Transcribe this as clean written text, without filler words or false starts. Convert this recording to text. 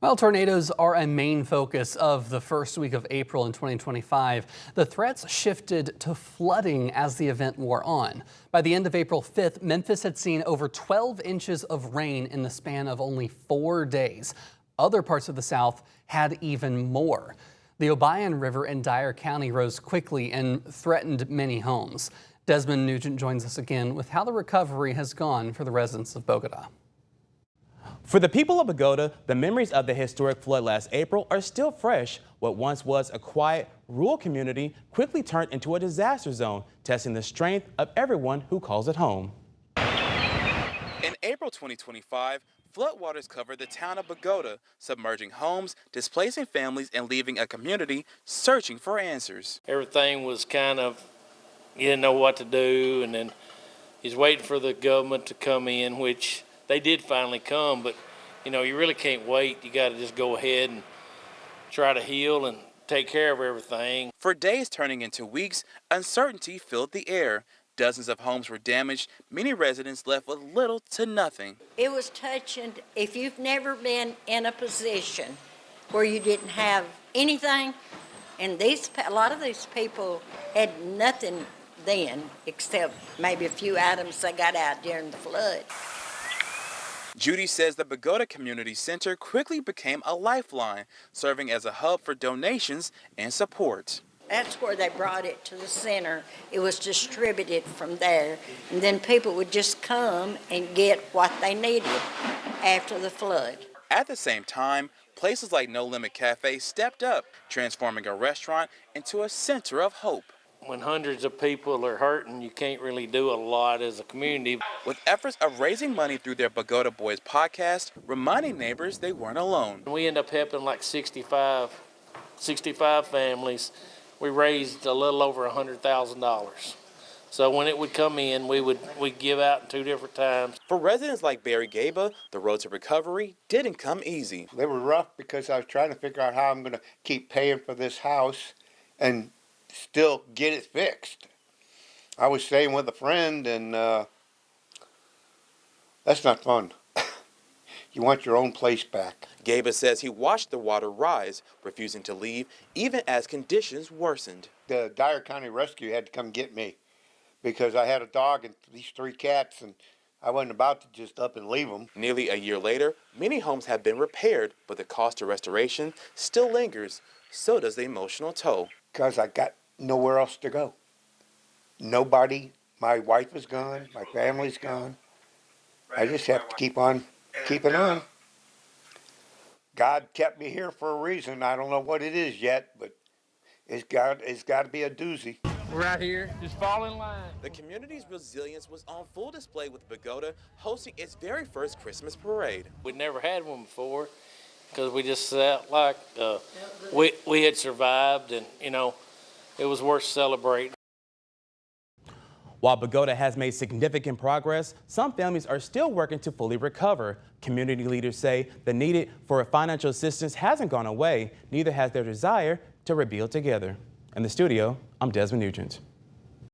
Well, tornadoes are a main focus of the first week of April in 2025. The threats shifted to flooding as the event wore on. By the end of April 5th, Memphis had seen over 12 inches of rain in the span of only 4 days. Other parts of the South had even more. The Obion River in Dyer County rose quickly and threatened many homes. Desmond Nugent joins us again with how the recovery has gone for the residents of Bogota. For the people of Bogota, the memories of the historic flood last April are still fresh. What once was a quiet, rural community quickly turned into a disaster zone, testing the strength of everyone who calls it home. In April 2025, floodwaters covered the town of Bogota, submerging homes, displacing families, and leaving a community searching for answers. Everything was kind of, you didn't know what to do, and then he's waiting for the government to come in, which they did finally come, but you know, you really can't wait. You got to just go ahead and try to heal and take care of everything. For days turning into weeks, uncertainty filled the air. Dozens of homes were damaged, many residents left with little to nothing. It was touching. If you've never been in a position where you didn't have anything, and a lot of these people had nothing then except maybe a few items they got out during the flood. Judy says the Bogota Community Center quickly became a lifeline, serving as a hub for donations and support. That's where they brought it to the center. It was distributed from there, and then people would just come and get what they needed after the flood. At the same time, places like No Limit Cafe stepped up, transforming a restaurant into a center of hope. When hundreds of people are hurting, you can't really do a lot as a community. With efforts of raising money through their Bogota Boys podcast, reminding neighbors they weren't alone. We end up helping like 65 families. We raised a little over $100,000. So when it would come in, we'd give out in 2 different times. For residents like Barry Gaba, the road to recovery didn't come easy. They were rough because I was trying to figure out how I'm going to keep paying for this house and still get it fixed. I was staying with a friend, and that's not fun. You want your own place back. Gaba says he watched the water rise, refusing to leave even as conditions worsened. The Dyer County Rescue had to come get me because I had a dog and these 3 cats, and I wasn't about to just up and leave them. Nearly a year later, many homes have been repaired, but the cost of restoration still lingers. So does the emotional toll. Because I got nowhere else to go. Nobody, my wife is gone, my family's gone. I just have to keep on keeping on. God kept me here for a reason. I don't know what it is yet, but it's got to be a doozy. Right here, just fall in line. The community's resilience was on full display with Bogota hosting its very first Christmas parade. We'd never had one before because we just felt like we had survived, and you know, it was worth celebrating. While Bogota has made significant progress, some families are still working to fully recover. Community leaders say the need for financial assistance hasn't gone away, neither has their desire to rebuild together. In the studio, I'm Desmond Nugent.